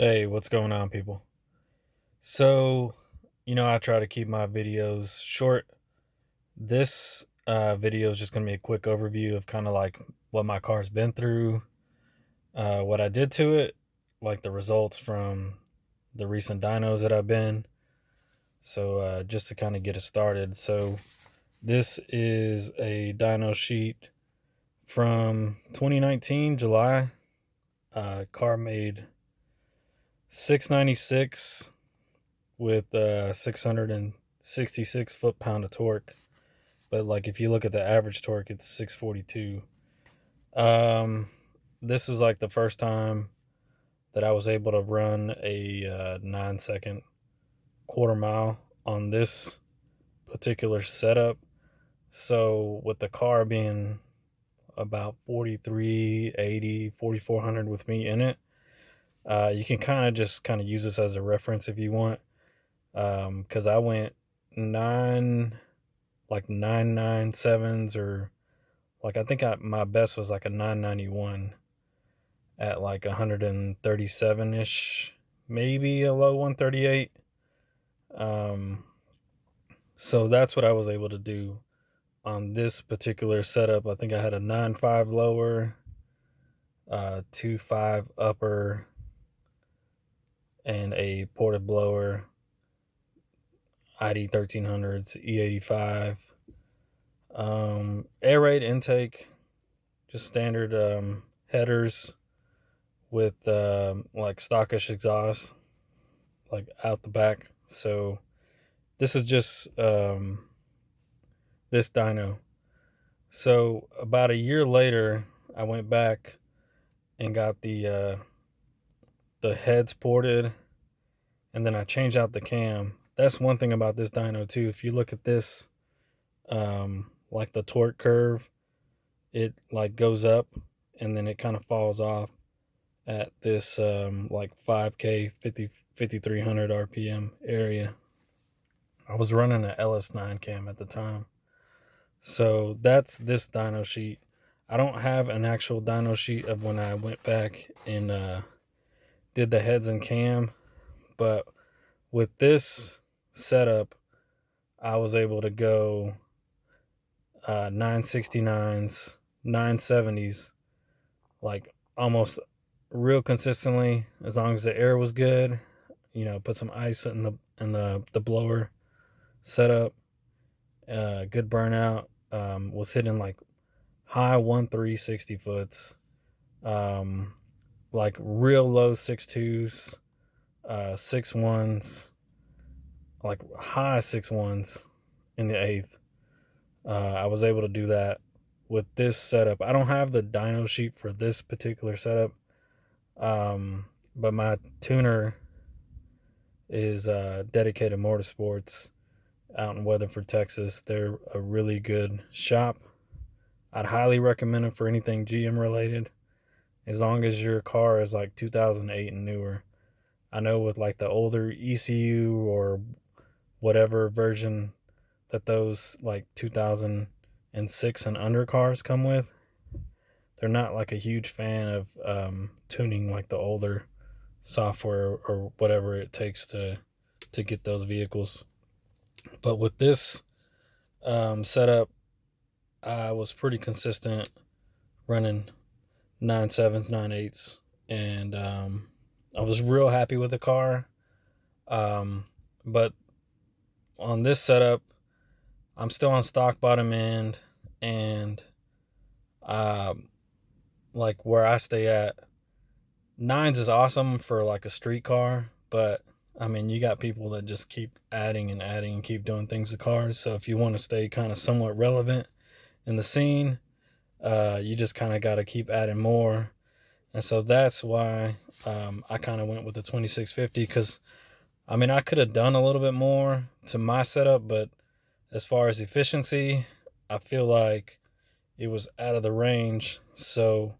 Hey, what's going on, people? So, I try to keep my videos short. This video is just going to be a quick overview of kind of like what my car's been through, what I did to it, like the results from the recent dynos that I've been. So, just to kind of get it started. So, this is a dyno sheet from 2019, July. Car made 696 with 666 foot-pound of torque. But like if you look at the average torque, it's 642. Um, this is like the first time that I was able to run a 9-second quarter mile on this particular setup. So with the car being about 4380, 4400 with me in it, you can kind of use this as a reference if you want. Because I went nine like 997s, or like I think my best was like a 991 at like 137 ish, maybe a low 138. Um, so that's what I was able to do on this particular setup. I think I had a 9.5 lower, 2.5 upper, and a ported blower, ID 1300s, E85. Air raid intake, just standard headers with like stockish exhaust, like out the back. So this is just this dyno. So about a year later, I went back and got the heads ported, and then I changed out the cam. That's one thing about this dyno too. If you look at this, like the torque curve, it like goes up and then it kind of falls off at this like 5K 5300 RPM area. I was running an LS9 cam at the time. So that's this dyno sheet. I don't have an actual dyno sheet of when I went back and did the heads and cam, but with this setup, I was able to go 969s, 970s, like almost real consistently as long as the air was good. Put some ice in the blower setup. Good burnout. Was hitting like high 1.360 foots. Like real low 6.2s, 6.1s, like high 6.1s in the eighth. I was able to do that with this setup. I don't have the dyno sheet for this particular setup. But my tuner is dedicated Motorsports out in Weatherford, Texas. They're a really good shop. I'd highly recommend them for anything GM related, as long as your car is like 2008 and newer. I know with like the older ECU or whatever version that those like 2006 and under cars come with, they're not like a huge fan of tuning like the older software or whatever it takes to get those vehicles. But with this setup, I was pretty consistent running 9.7s, 9.8s, and I was real happy with the car. But on this setup, I'm still on stock bottom end, and like where I stay at, nines is awesome for like a street car, but I mean, you got people that just keep adding and adding and keep doing things to cars. So if you want to stay kind of somewhat relevant in the scene, you just kind of got to keep adding more. And so that's why I kind of went with the 2650, because I mean, I could have done a little bit more to my setup, but as far as efficiency, I feel like it was out of the range. So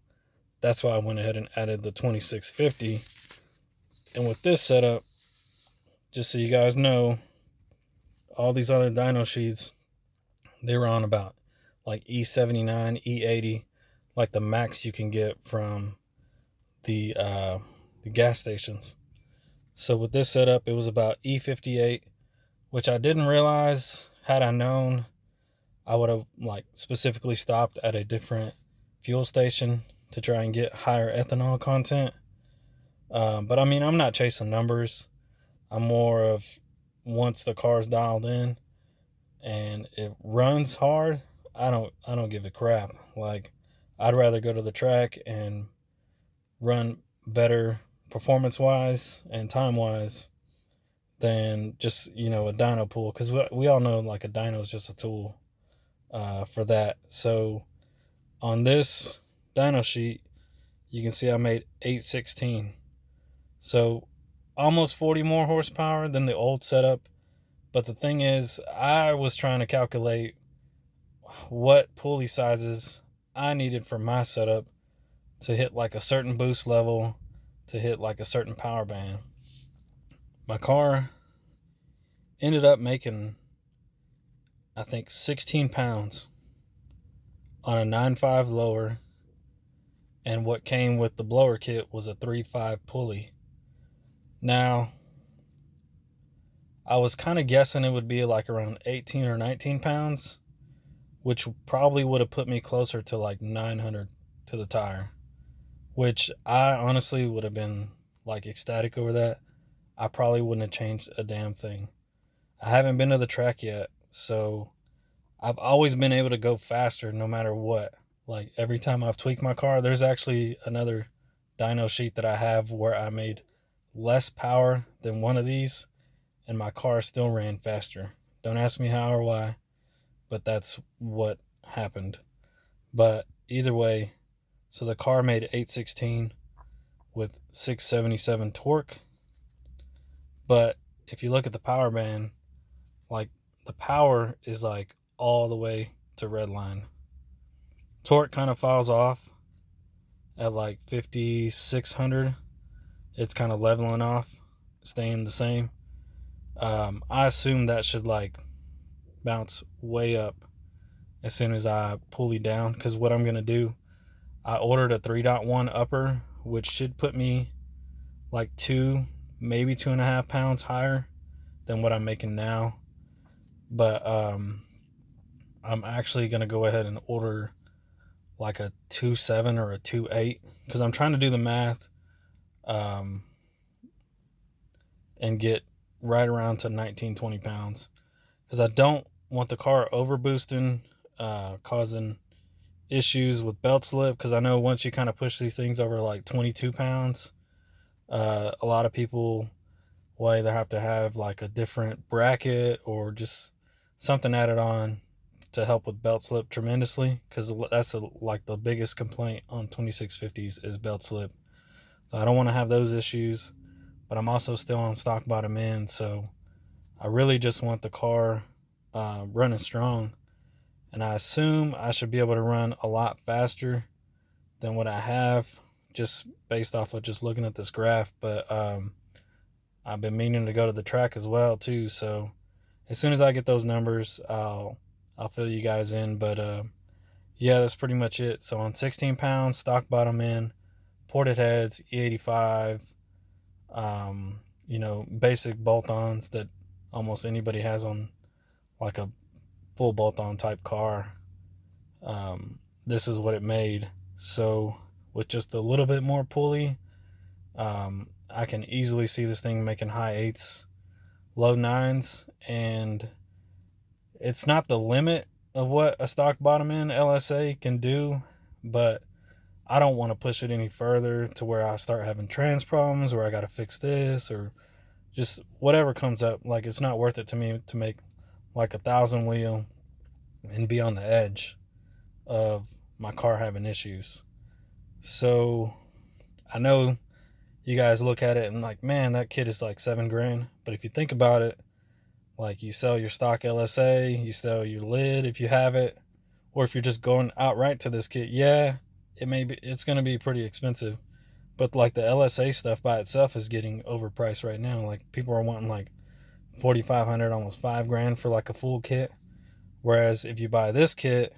that's why I went ahead and added the 2650. And with this setup, just so you guys know, all these other dyno sheets, they were on about like E79, E80, like the max you can get from the gas stations. So with this setup, it was about E58, which I didn't realize. Had I known, I would have like specifically stopped at a different fuel station to try and get higher ethanol content. But I mean, I'm not chasing numbers. I'm more of, once the car's dialed in and it runs hard, I don't give a crap. Like, I'd rather go to the track and run better performance wise and time wise than just, a dyno pool, because we all know like a dyno is just a tool for that. So on this dyno sheet, you can see I made 816, so almost 40 more horsepower than the old setup. But the thing is, I was trying to calculate what pulley sizes I needed for my setup to hit like a certain boost level, to hit like a certain power band. My car ended up making, I think, 16 pounds on a 9.5 lower, and what came with the blower kit was a 3.5 pulley. Now, I was kind of guessing it would be like around 18 or 19 pounds, which probably would have put me closer to like 900 to the tire, which I honestly would have been like ecstatic over that. I probably wouldn't have changed a damn thing. I haven't been to the track yet, so I've always been able to go faster no matter what. Like, every time I've tweaked my car, there's actually another dyno sheet that I have where I made less power than one of these, and my car still ran faster. Don't ask me how or why, but that's what happened. But either way, so the car made 816 with 677 torque. But if you look at the power band, like, the power is like all the way to red line. Torque kind of falls off at like 5,600. It's kind of leveling off, staying the same. I assume that should like bounce way up as soon as I pulley down, because what I'm going to do, I ordered a 3.1 upper, which should put me like 2, maybe 2.5 pounds higher than what I'm making now. But I'm actually going to go ahead and order like a 2.7 or a 2.8, because I'm trying to do the math and get right around to 19-20 pounds, because I don't want the car over boosting, causing issues with belt slip, because I know once you kind of push these things over like 22 pounds, a lot of people will either have to have like a different bracket or just something added on to help with belt slip tremendously, because that's like the biggest complaint on 2650s is belt slip. So I don't want to have those issues, but I'm also still on stock bottom end, so I really just want the car running strong, and I assume I should be able to run a lot faster than what I have, just based off of just looking at this graph. But I've been meaning to go to the track as well too, so as soon as I get those numbers, I'll fill you guys in. But yeah, that's pretty much it. So on 16 pounds, stock bottom end, ported heads, E85, basic bolt-ons that almost anybody has on like a full bolt-on type car. This is what it made. So with just a little bit more pulley, I can easily see this thing making high 8s, low 9s, and it's not the limit of what a stock bottom end LSA can do, but I don't want to push it any further to where I start having trans problems, or I got to fix this, or just whatever comes up. Like, it's not worth it to me to make like 1,000 wheel and be on the edge of my car having issues. So I know you guys look at it and like, man, that kit is like $7,000. But if you think about it, like, you sell your stock LSA, you sell your lid if you have it, or if you're just going outright to this kit, yeah, it's going to be pretty expensive. But like, the LSA stuff by itself is getting overpriced right now. Like, people are wanting like 4,500, almost $5,000 for like a full kit. Whereas if you buy this kit,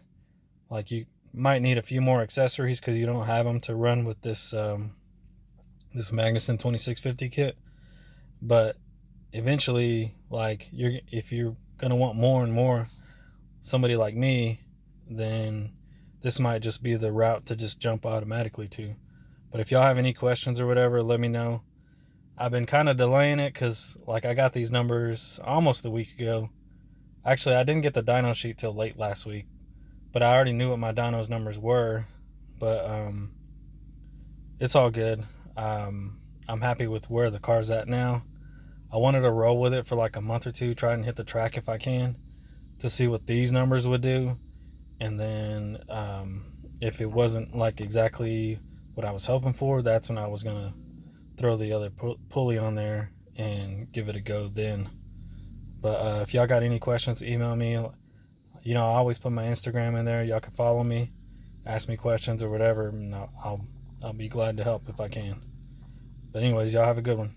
like, you might need a few more accessories because you don't have them to run with this this Magnuson 2650 kit. But eventually, like, if you're gonna want more and more, somebody like me, then this might just be the route to just jump automatically to. But if y'all have any questions or whatever, let me know. I've been kind of delaying it because, like, I got these numbers almost a week ago. Actually, I didn't get the dyno sheet till late last week, but I already knew what my dyno's numbers were. But it's all good. I'm happy with where the car's at now. I wanted to roll with it for like a month or two, try and hit the track if I can, to see what these numbers would do. And then if it wasn't like exactly what I was hoping for, that's when I was gonna throw the other pulley on there and give it a go then. But if y'all got any questions, email me. You know, I always put my Instagram in there. Y'all can follow me, ask me questions or whatever, and I'll be glad to help if I can. But anyways, y'all have a good one.